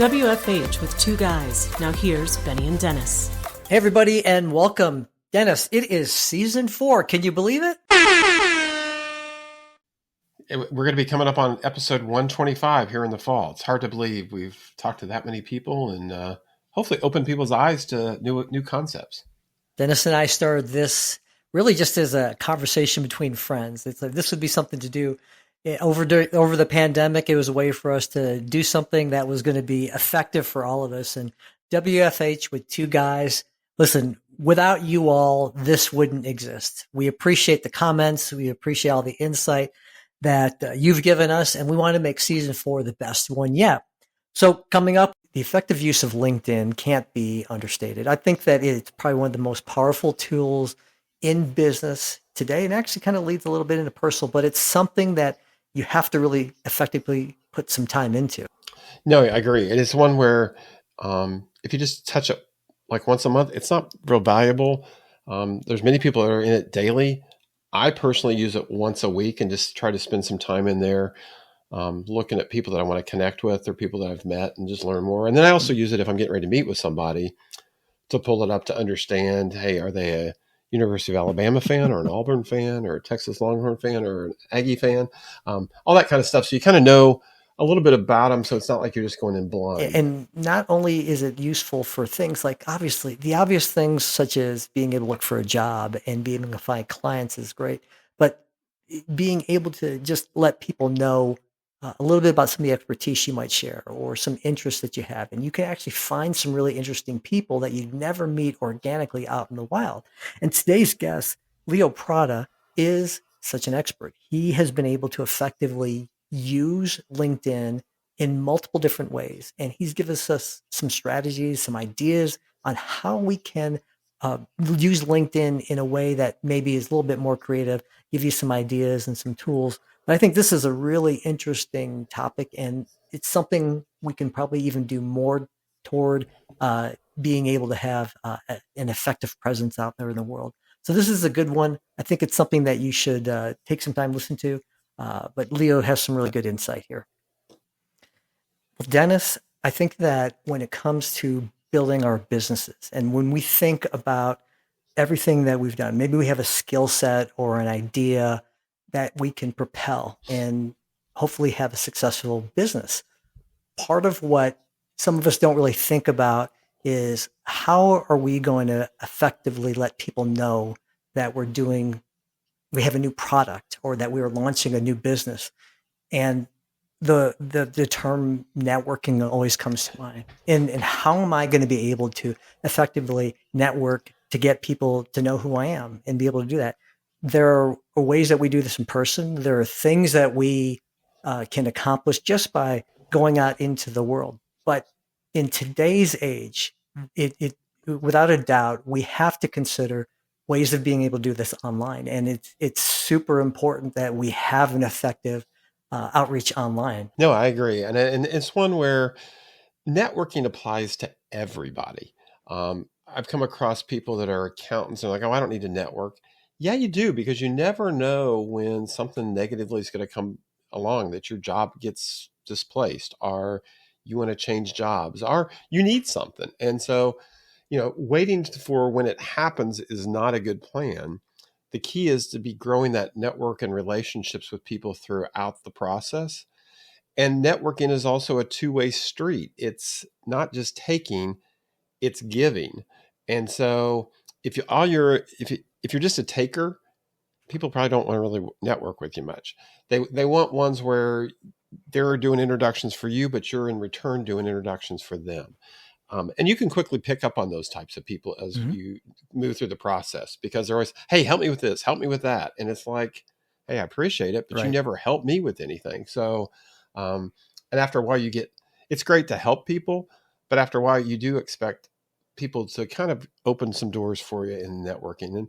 WFH with two guys. Now here's Benny and Dennis. Hey, everybody, and welcome. Dennis, it is season 4. Can you believe it? We're going to be coming up on episode 125 here in the fall. It's hard to believe we've talked to that many people and hopefully open people's eyes to new concepts. Dennis and I started this really just as a conversation between friends. It's like this would be something to do over the pandemic. It was a way for us to do something that was going to be effective for all of us. And WFH with two guys. Listen, without you all, this wouldn't exist. We appreciate the comments. We appreciate all the insight that you've given us, and we want to make season 4 the best one yet. So coming up, the effective use of LinkedIn can't be understated. I think that it's probably one of the most powerful tools in business today, and actually kind of leads a little bit into personal, but it's something that you have to really effectively put some time into. No, I agree. And it's one where if you just touch it like once a month, it's not real valuable. There's many people that are in it daily. I personally use it once a week and just try to spend some time in there looking at people that I want to connect with or people that I've met and just learn more. And then I also use it if I'm getting ready to meet with somebody to pull it up to understand, hey, are they a University of Alabama fan or an Auburn fan or a Texas Longhorn fan or an Aggie fan? All that kind of stuff. So you kind of know a little bit about them, so it's not like you're just going in blind. And not only is it useful for things like obviously the obvious things such as being able to look for a job and being able to find clients is great, but being able to just let people know a little bit about some of the expertise you might share or some interests that you have. And you can actually find some really interesting people that you'd never meet organically out in the wild. And today's guest, Leo Prada, is such an expert. He has been able to effectively use LinkedIn in multiple different ways. And he's given us some strategies, some ideas on how we can use LinkedIn in a way that maybe is a little bit more creative, give you some ideas and some tools. But I think this is a really interesting topic, and it's something we can probably even do more toward being able to have an effective presence out there in the world. So this is a good one. I think it's something that you should take some time to listen to. But Leo has some really good insight here. Well, Dennis, I think that when it comes to building our businesses and when we think about everything that we've done, maybe we have a skill set or an idea that we can propel and hopefully have a successful business. Part of what some of us don't really think about is how are we going to effectively let people know that we have a new product or that we are launching a new business. And the term networking always comes to mind. And how am I going to be able to effectively network to get people to know who I am and be able to do that? There are ways that we do this in person. There are things that we can accomplish just by going out into the world. But in today's age, it without a doubt, we have to consider ways of being able to do this online. And it's super important that we have an effective outreach online. No, I agree. And it's one where networking applies to everybody. I've come across people that are accountants and like, oh, I don't need to network. Yeah, you do, because you never know when something negatively is going to come along, that your job gets displaced or you want to change jobs or you need something. And so, waiting for when it happens is not a good plan. The key is to be growing that network and relationships with people throughout the process. And networking is also a two-way street. It's not just taking, it's giving. And so if you're just a taker, people probably don't want to really network with you much. They want ones where they're doing introductions for you, but you're in return doing introductions for them. And you can quickly pick up on those types of people as you move through the process, because they're always, hey, help me with this, help me with that. And it's like, hey, I appreciate it, but you never help me with anything. So, and after a while it's great to help people, but after a while you do expect people to kind of open some doors for you in networking.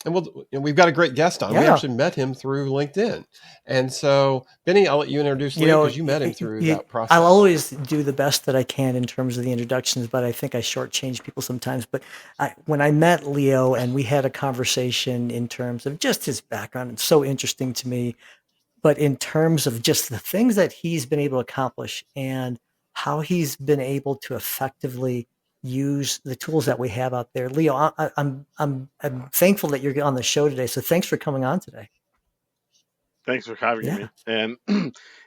And we've got a great guest on. Yeah. We actually met him through LinkedIn. And so, Benny, I'll let you introduce Leo, because you met him through that process. I'll always do the best that I can in terms of the introductions, but I think I shortchange people sometimes. But when I met Leo and we had a conversation in terms of just his background, it's so interesting to me. But in terms of just the things that he's been able to accomplish and how he's been able to effectively use the tools that we have out there. Leo, I'm thankful that you're on the show today. So thanks for coming on today. Thanks for having Yeah. me.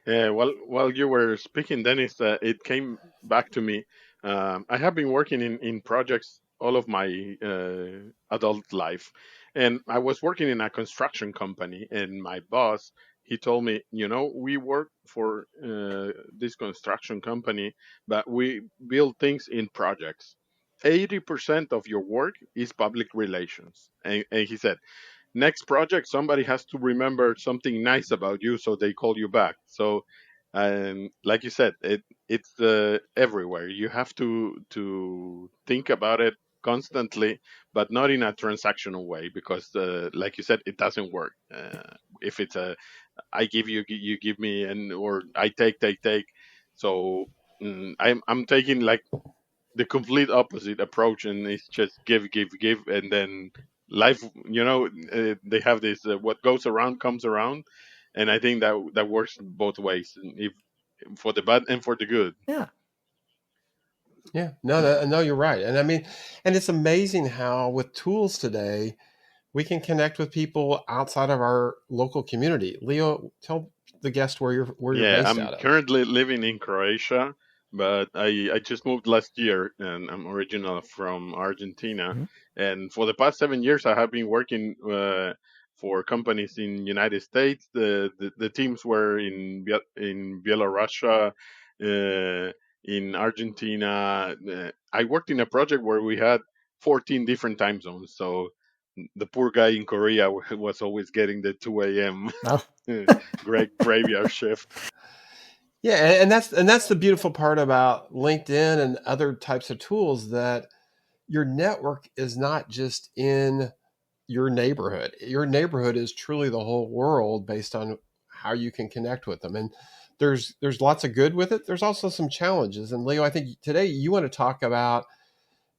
And while you were speaking, Dennis, it came back to me. I have been working in projects all of my adult life, and I was working in a construction company. And my boss, he told me, we work for this construction company, but we build things in projects. 80% of your work is public relations, and he said next project somebody has to remember something nice about you so they call you back. So like you said, it's everywhere. You have to think about it constantly, but not in a transactional way, because like you said, it doesn't work. If it's a I give you, you give me, and or I take. So I'm taking like the complete opposite approach, and it's just give, and then life, they have this what goes around comes around, and I think that works both ways, if for the bad and for the good. Yeah. Yeah, no, you're right. And I mean, and it's amazing how with tools today, we can connect with people outside of our local community. Leo, tell the guest where you're Yeah, based I'm out of. currently living in Croatia, but I just moved last year, and I'm original from Argentina. Mhm. And for the past 7 years, I have been working for companies in United States. The teams were in Belarus, in Argentina. I worked in a project where we had 14 different time zones. So the poor guy in Korea was always getting the 2 a.m. Well, great graveyard shift. Yeah, and that's the beautiful part about LinkedIn and other types of tools, that your network is not just in your neighborhood. Your neighborhood is truly the whole world based on how you can connect with them. And there's lots of good with it. There's also some challenges. And Leo, I think today you want to talk about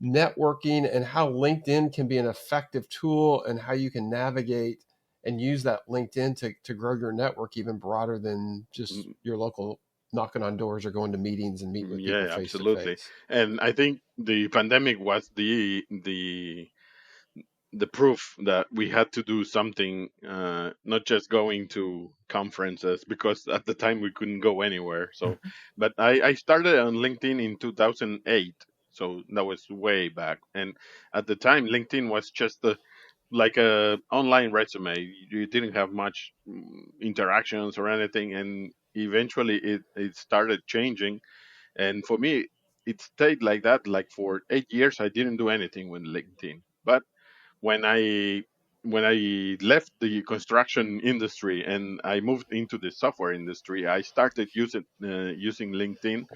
networking and how LinkedIn can be an effective tool, and how you can navigate and use that LinkedIn to grow your network even broader than just Mm, your local knocking on doors or going to meetings and meet with people Yeah, face to absolutely. face. And I think the pandemic was the proof that we had to do something, not just going to conferences, because at the time we couldn't go anywhere. So, but I started on LinkedIn in 2008. So that was way back. And at the time, LinkedIn was just like a online resume. You didn't have much interactions or anything. And eventually it started changing. And for me, it stayed like that. Like for 8 years, I didn't do anything with LinkedIn. But when I left the construction industry and I moved into the software industry, I started using LinkedIn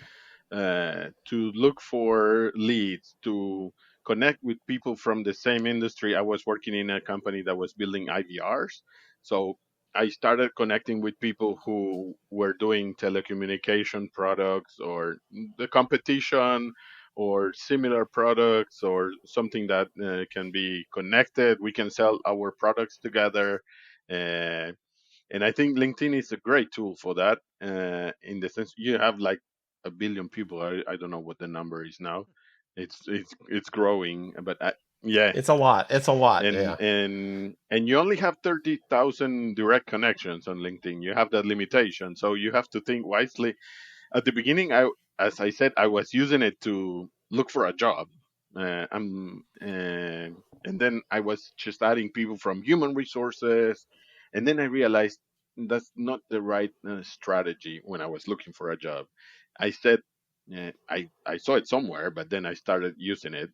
to look for leads, to connect with people from the same industry. I was working in a company that was building IVRs. So I started connecting with people who were doing telecommunication products, or the competition, or similar products, or something that can be connected. We can sell our products together. Uh, and I think LinkedIn is a great tool for that. In the sense, you have like a billion people. I don't know what the number is now. It's growing, but yeah. It's a lot. It's a lot. and Yeah. and and you only have 30,000 direct connections on LinkedIn. You have that limitation, so you have to think wisely. At the beginning, as I said, I was using it to look for a job. And then I was just adding people from human resources, and then I realized that's not the right strategy when I was looking for a job. I said, I saw it somewhere, but then I started using it.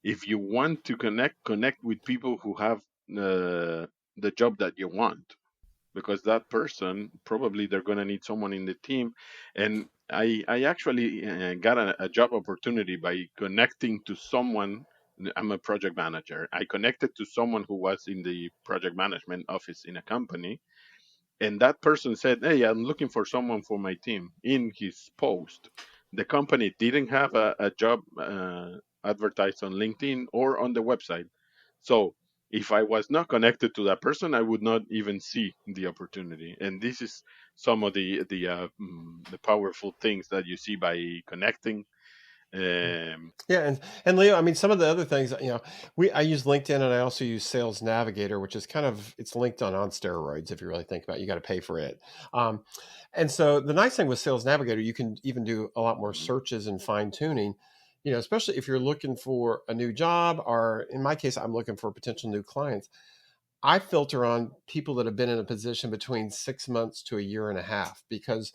If you want to connect with people who have the job that you want, because that person probably they're going to need someone in the team. And I actually got a job opportunity by connecting to someone. I'm a project manager. I connected to someone who was in the project management office in a company, and that person said, "Hey, I'm looking for someone for my team." In his post, the company didn't have a job advertised on LinkedIn or on the website. So if I was not connected to that person, I would not even see the opportunity. And this is some of the powerful things that you see by connecting. Um, Yeah, and Leo, I mean, some of the other things, I use LinkedIn and I also use Sales Navigator, which is kind of it's linked on steroids if you really think about it. You got to pay for it. And so the nice thing with Sales Navigator, you can even do a lot more mhm. searches and fine tuning. Especially if you're looking for a new job, or in my case, I'm looking for potential new clients. I filter on people that have been in a position between 6 months to a year and a half because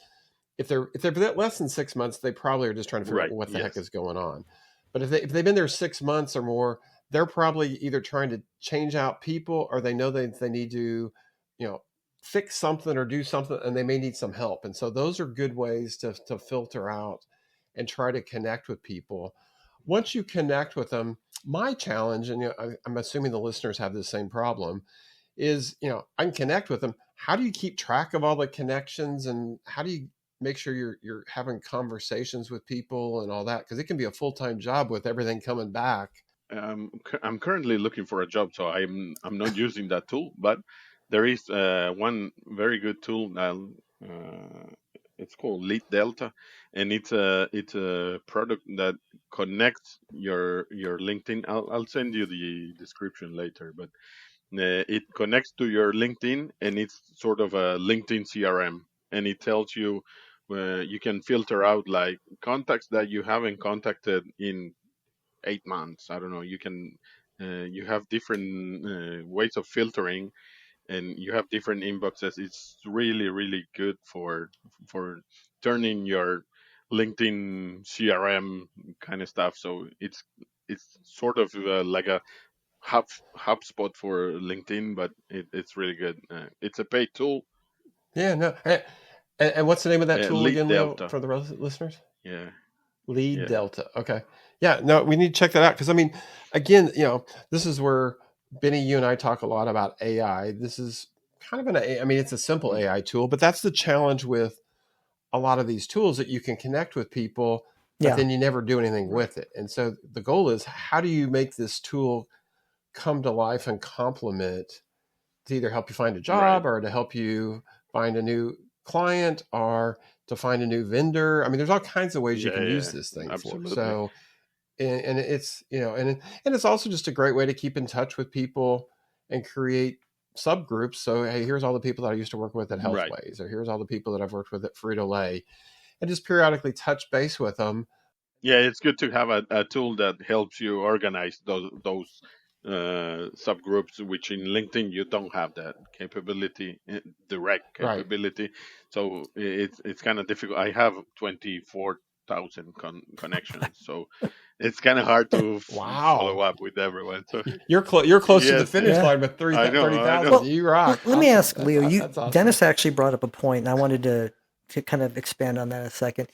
if they're less than 6 months, they probably are just trying to figure out Right. what the heck Yes. is going on. But if they've been there 6 months or more, they're probably either trying to change out people or they know they need to, you know, fix something or do something and they may need some help. And so those are good ways to filter out and try to connect with people. Once you connect with them, my challenge, and I'm assuming the listeners have the same problem, is I can connect with them. How do you keep track of all the connections and how do you make sure you're having conversations with people and all that? Because it can be a full-time job with everything coming back. I'm currently looking for a job, so I'm not using that tool. But there is one very good tool. It's called Lead Delta, and it's a product that connects your LinkedIn. I'll send you the description later, but it connects to your LinkedIn, and it's sort of a LinkedIn CRM, and it tells you you can filter out like contacts that you haven't contacted in 8 months. I don't know. You have different ways of filtering, and you have different inboxes. It's really really good for turning your LinkedIn CRM kind of stuff. So it's sort of like a hub HubSpot for LinkedIn, but it's really good. It's a paid tool. Yeah, no. And what's the name of that tool Lead again, Leo, Delta. for the listeners? Yeah, Lead yeah. Delta. Okay. Yeah, no, we need to check that out because I mean, again, this is where Benny, you and I talk a lot about AI. This is kind of I mean, it's a simple Mm, AI tool, but that's the challenge with a lot of these tools that you can connect with people, but Yeah. then you never do anything right. with it. And so the goal is how do you make this tool come to life and complement to either help you find a Right. job or to help you find a new client or to find a new vendor. I mean, there's all kinds of ways you Yeah, can use yeah. this thing for. Absolutely. So, and it's, and it's also just a great way to keep in touch with people and create subgroups. So, hey, here's all the people that I used to work with at Right. Healthways, or here's all the people that I've worked with at Frito Lay, and just periodically touch base with them. Yeah, it's good to have a tool that helps you organize those subgroups, which in LinkedIn you don't have that capability, direct Right. capability. So it's kind of difficult. I have 24,000 connections, so it's kind of hard to follow Wow. up with everyone. So You're close to the yes, finish Yeah. line with I know, I know. 30,000. Well, You rock. let me Awesome. ask Leo. That's awesome. Dennis actually brought up a point, and I wanted to kind of expand on that a second.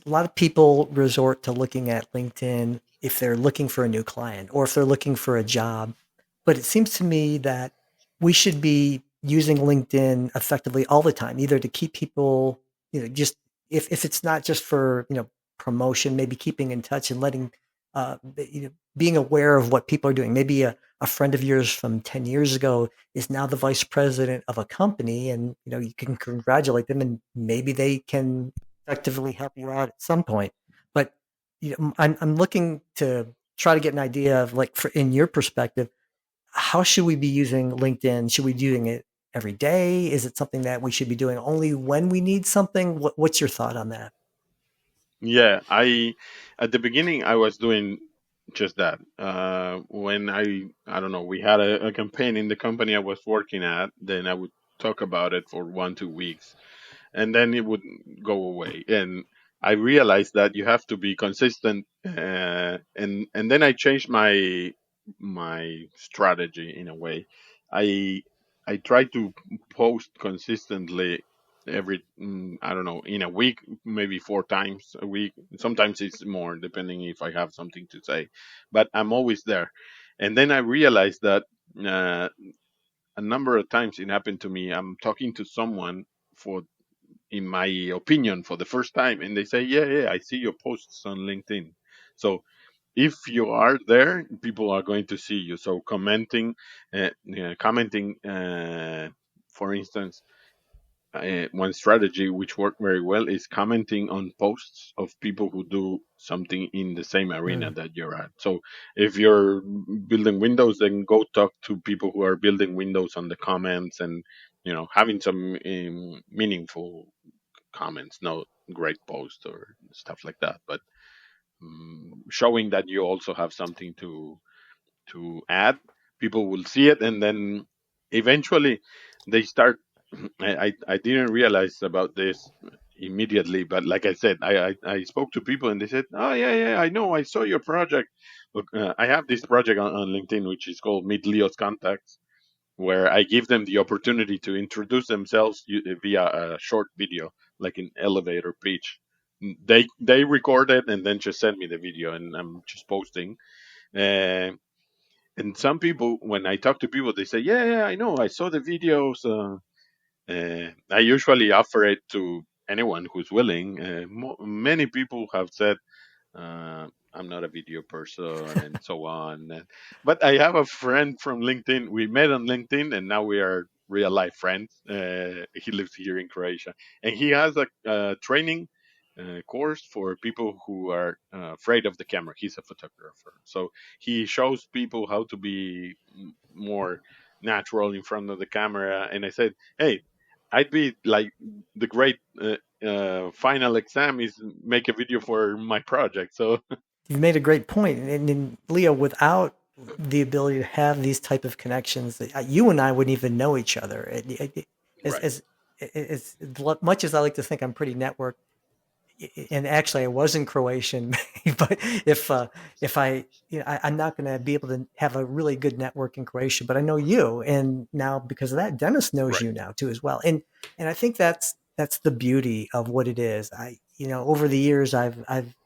A lot of people resort to looking at LinkedIn if they're looking for a new client or if they're looking for a job. But it seems to me that we should be using LinkedIn effectively all the time, either to keep people, just if it's not just for, promotion, maybe keeping in touch and letting, being aware of what people are doing. Maybe a friend of yours from 10 years ago is now the vice president of a company and, you can congratulate them and maybe they can effectively help you out at some point. But I'm looking to try to get an idea of like in your perspective, how should we be using LinkedIn? Should we be doing it every day? Is it something that we should be doing only when we need something? What's your thought on that? Yeah, I at the beginning I was doing just that. When I don't know, we had a campaign in the company I was working at, then I would talk about it for 1 2 weeks, and then it would go away. And I realized that you have to be consistent, and then I changed my strategy in a way. I I try to post consistently every I don't know, in a week, maybe 4 times a week. Sometimes it's more depending if I have something to say, but I'm always there. And then I realized that uh, a number of times it happened to me. I'm talking to someone for in my opinion for the first time, and they say, yeah, I see your posts on LinkedIn. So if you are there, people are going to see you. So commenting, for instance, one strategy which worked very well is commenting on posts of people who do something in the same arena Mm. that you're at. So if you're building windows, then go talk to people who are building windows on the comments, and having some meaningful comments, no great post or stuff like that, but showing that you also have something to add. People will see it, and then eventually they start. I didn't realize about this immediately, but like I said, I spoke to people and they said, "Oh yeah, I know, I saw your project." Look, I have this project on LinkedIn which is called Meet Leo's Contacts, where I give them the opportunity to introduce themselves via a short video, like an elevator pitch. They record it and then just send me the video, and I'm just posting. Uh, and some people, when I talk to people, they say, "Yeah, I know, I saw the videos." I usually offer it to anyone who's willing. Many people have said, I'm not a video person and so on. But I have a friend from LinkedIn. We met on LinkedIn and now we are real life friends. He lives here in Croatia, and he has a training course for people who are afraid of the camera. He's a photographer. So he shows people how to be more natural in front of the camera. And I said, hey, I'd be like the great final exam is make a video for my project. So You've made a great point. And Leo, without the ability to have these type of connections, you and I wouldn't even know each other. As, right, as, as much as I like to think I'm pretty networked, and actually I was in Croatian, but if if I, I'm not going to be able to have a really good network in Croatia, but I know you, and now because of that, Dennis knows right, you now too as well, and I think that's the beauty of what it is. Over the years I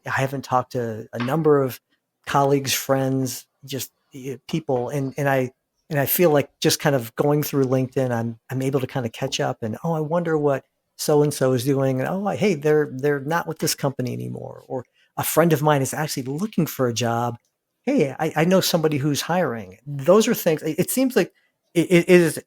haven't talked to a number of colleagues, friends, just people, and I feel like just kind of going through LinkedIn, I'm able to kind of catch up, and I wonder what so and so is doing, and hey, they're not with this company anymore, or a friend of mine is actually looking for a job. Hey, I know somebody who's hiring. Those are things. It seems like it is.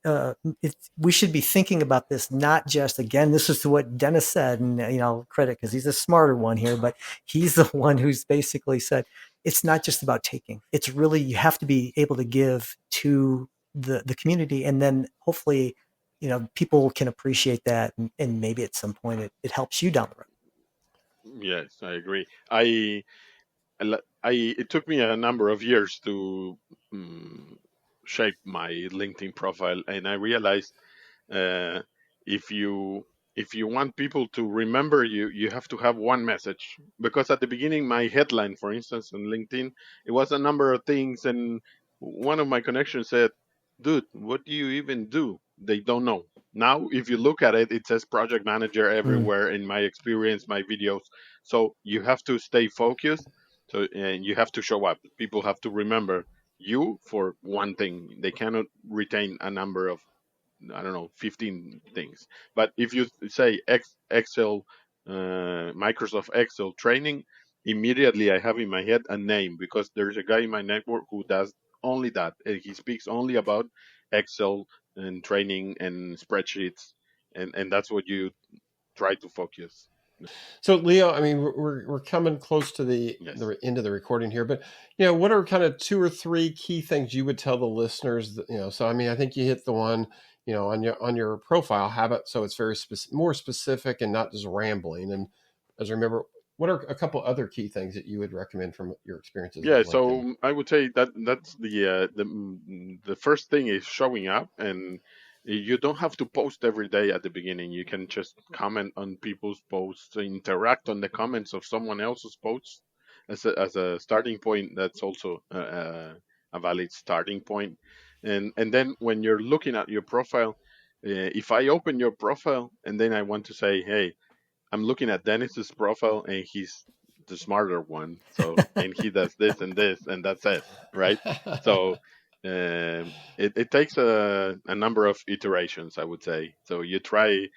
We should be thinking about this, not just again. This is what Dennis said, and credit because he's a smarter one here, but he's the one who's basically said it's not just about taking. It's really you have to be able to give to the community, and then hopefully people can appreciate that, and maybe at some point it helps you down the road. yes, I agree. It took me a number of years to um, shape my LinkedIn profile, and I realized uh, if you if you want people to remember you, you have to have one message. Because at the beginning, my headline, for instance, on LinkedIn, it was a number of things, and one of my connections said, "Dude, what do you even do?" They don't know. Now, if you look at it, it says project manager Mm. everywhere in my experience, my videos. So you have to stay focused. So and you have to show up. People have to remember you for one thing. They cannot retain a number of, I don't know, 15 things. But if you say Excel, Microsoft Excel training, immediately I have in my head a name, because there's a guy in my network who does only that. And he speaks only about Excel and training and spreadsheets, and that's what you try to focus. So, Leo, I mean, we're coming close to Yes. the end of the recording here, but what are kind of two or three key things you would tell the listeners that, So, I mean, I think you hit the one, on your profile, have it so it's very more specific and not just rambling. And as I remember, what are a couple other key things that you would recommend from your experiences Yeah, with LinkedIn? so I would say that that's the first thing is showing up, and you don't have to post every day at the beginning. You can just comment on people's posts, interact on the comments of someone else's posts as a starting point. That's also a valid starting point. And then when you're looking at your profile, if I open your profile and then I want to say, hey, I'm looking at Dennis's profile and he's the smarter one. So, and he does this, and that's it, right? So, it takes a number of iterations, I would say. So you try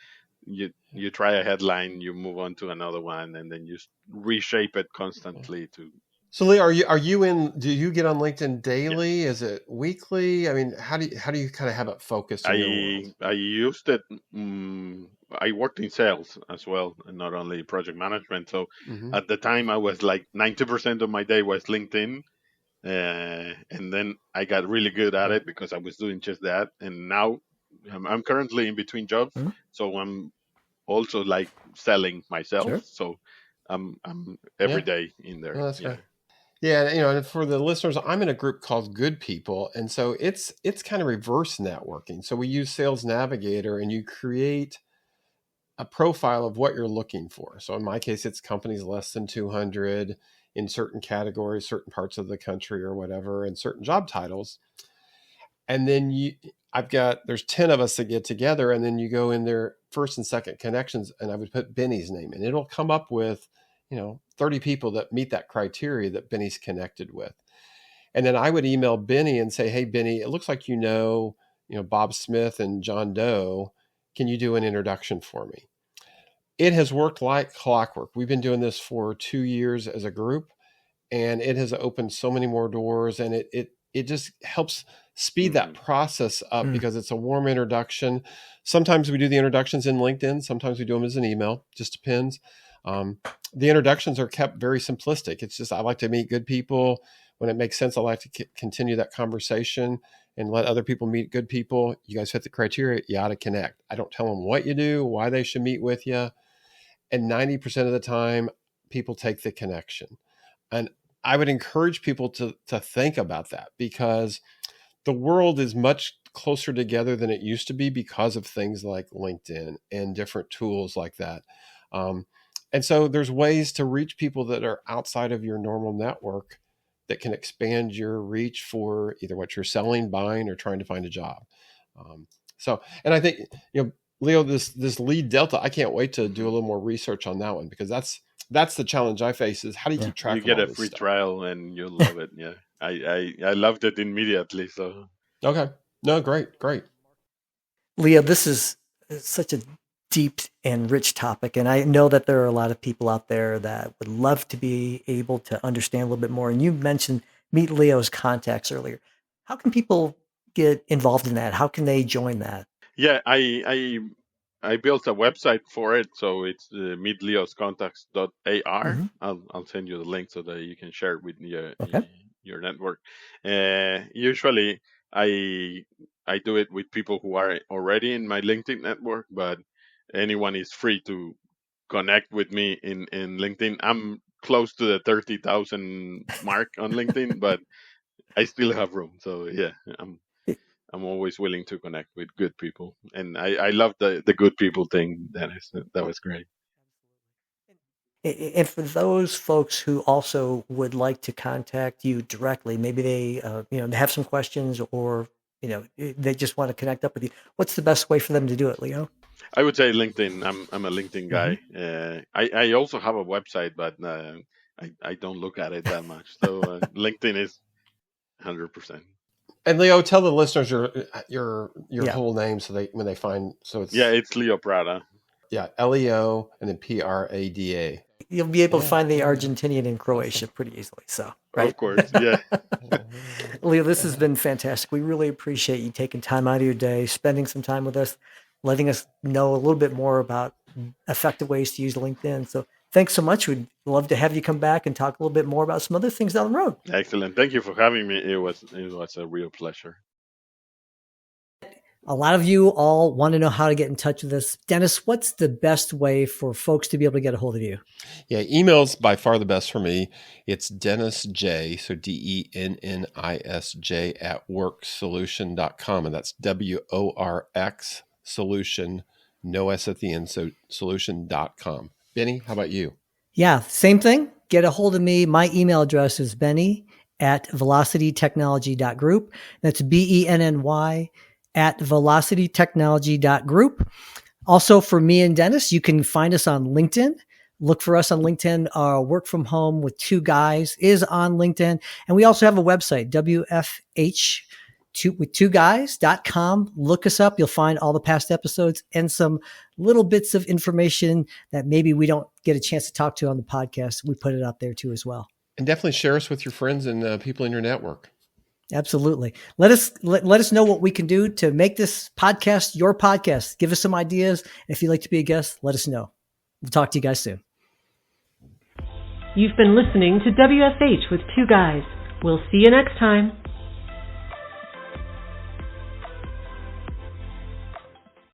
a headline, you move on to another one, and then you reshape it constantly to So Lee, are you in? Do you get on LinkedIn daily? Is it weekly? I mean, how do you kind of have it focused in your world? I used it. I worked in sales as well, and not only project management. So Hmm. at the time, I was like 90% of my day was LinkedIn, and then I got really good at it because I was doing just that. And now I'm currently in between jobs, Mhm. so I'm also like selling myself. Sure. So I'm Yeah, every day in well, there. that's Yeah. fair. Yeah, and for the listeners, I'm in a group called Good People, and so it's kind of reverse networking. So we use Sales Navigator, and you create a profile of what you're looking for. So in my case, it's companies less than 200 in certain categories, certain parts of the country or whatever, and certain job titles. And then there's 10 of us that get together, and then you go in their first and second connections, and I would put Benny's name in. It'll come up with, 30 people that meet that criteria that Benny's connected with. And then I would email Benny and say, hey, Benny, it looks like Bob Smith and John Doe. Can you do an introduction for me? It has worked like clockwork. We've been doing this for 2 years as a group, and it has opened so many more doors, and it just helps speed that Mhm. process up Mm. because it's a warm introduction. Sometimes we do the introductions in LinkedIn, sometimes we do them as an email, just depends. The introductions are kept very simplistic. It's just I like to meet good people. When it makes sense, I like to continue that conversation and let other people meet good people. You guys fit the criteria, you ought to connect. I don't tell them what you do, why they should meet with you, and 90% of the time people take the connection. And I would encourage people to think about that, because the world is much closer together than it used to be because of things like LinkedIn and different tools like that. um, and so there's ways to reach people that are outside of your normal network that can expand your reach for either what you're selling, buying, or trying to find a job. um, and I think, Leo, this lead delta, I can't wait to do a Mhm. little more research on that one, because that's the challenge I face, is how do you Yeah. keep You track of get all a this free stuff? trial and you'll love it. Yeah. I loved it immediately. So Okay. No, great. Leo, this is such a deep and rich topic, and I know that there are a lot of people out there that would love to be able to understand a little bit more. And you mentioned Meet Leo's contacts earlier. How can people get involved in that? How can they join that? yeah, I built a website for it. So it's meetleoscontacts.ar. Hmm. I'll send you the link so that you can share it with Okay. your network. Usually I I do it with people who are already in my LinkedIn network, but anyone is free to connect with me in LinkedIn. I'm close to the 30,000 mark on LinkedIn, but I still have room. So yeah, I'm always willing to connect with good people, and I love the good people thing. That was great. And for those folks who also would like to contact you directly, maybe they, they have some questions, or, they just want to connect up with you. What's the best way for them to do it, Leo? I would say LinkedIn. I'm a LinkedIn Hmm. guy. I also have a website, but I don't look at it that much. So LinkedIn is 100%. And Leo, tell the listeners your Yeah. whole name, so they when they find, so Yeah, it's, it's Leo Prada. yeah, Leo and then Prada. You'll be able to Yeah, find the yeah, Argentinian in awesome. Croatia pretty easily. So, right? Of course, yeah. Leo, this has been fantastic. We really appreciate you taking time out of your day, spending some time with us, letting us know a little bit more about effective ways to use LinkedIn. So, thanks so much. We'd love to have you come back and talk a little bit more about some other things down the road. Excellent. Thank you for having me. It was a real pleasure. A lot of you all want to know how to get in touch with us. Dennis, what's the best way for folks to be able to get a hold of you? Yeah, email's by far the best for me. It's Dennis J, so DENNISJ at worksolution.com. And that's WORX solution, no S at the end, so solution.com. Benny, how about you? Yeah, same thing. Get a hold of me. My email address is benny@velocitytechnology.group. That's BENNY at velocitytechnology.group. Also, for me and Dennis, you can find us on LinkedIn. Look for us on LinkedIn. Our Work From Home with Two Guys is on LinkedIn. And we also have a website, WFH with two guys.com. Look us up. You'll find all the past episodes and some little bits of information that maybe we don't get a chance to talk to on the podcast. We put it out there too as well. And definitely share us with your friends and people in your network. Absolutely. Let us know what we can do to make this podcast your podcast. Give us some ideas. If you'd like to be a guest, let us know. We'll talk to you guys soon. You've been listening to WFH with Two Guys. We'll see you next time.